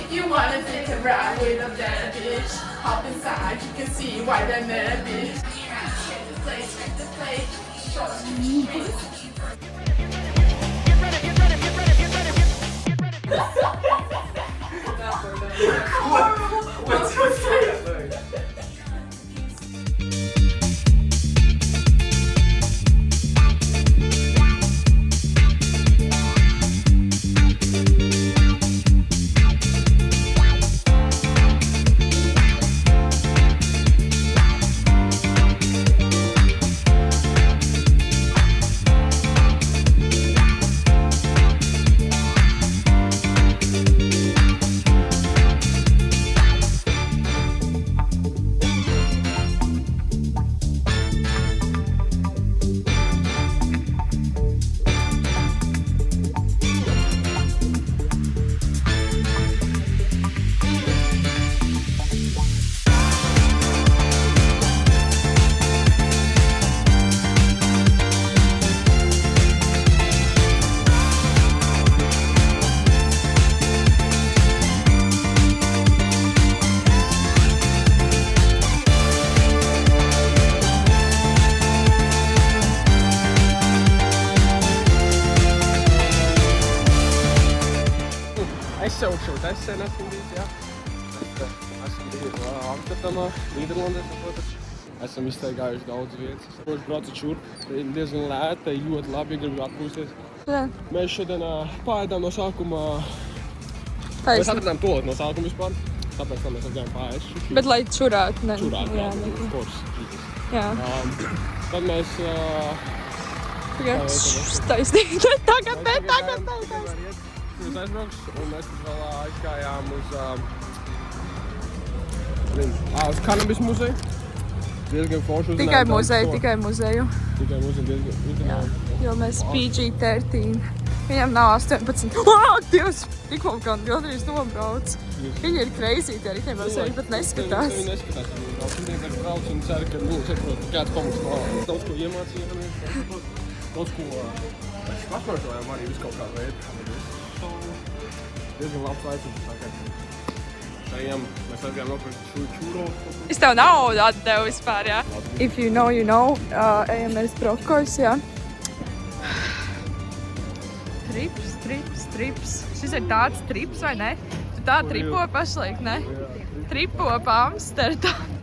If you wanna take a ride with a bad bitch, hop inside, you can see why they're mad, bitch. Check the place, Aizsaukšu, es sen esmu bijis, jā. Esmu bijis Amsterdamā, Nīderlandē, protams. Esam izstaigājuši daudz vietas. Es braucu šurp, diezgan lēta, ļoti labi, gribu atpūsties. Jā. Mēs šodien paēdām no sākuma. Mēs Taisni. atradām to no sākuma vispār. Tāpēc tā mēs atgājām pārēst. Bet lai čurāt, ne? Čurāt, Jā, of course. jā. Tad mēs Taisnīgi. Tagad. Uz aizbrauks, un mēs tad vēl aizgājām uz Kanabis muzeju. Diezgan forši uzzinājām. Tikai daudz muzeju, ko. tikai muzeju. Tikai muzeju diezgan uzzinājām. Jo mēs PG-13. Viņam nav 18. Dievs! Tikko gan gandrīz nobrauc. Viņi ir crazy, tie riteņi muzeji pat neskatās. Viņi neskatās. Viņi vienkārši brauc un cer, ka, saprot, kāds pamats klāt. Daudz ko iemācījāmies. Daudz ko pašmērtojām arī visu kaut kā veidu. Diezgan labs laicums. Ejam, mēs aizgājām nopirkt čūro. Es tev naudu atdevu vispār, jā? If you know, you know. Ejam brokos, jā. Trips. Šis ir tāds trips, vai ne? Tu tā tripo pašlaik, ne? Tripo pa Amsterdamu.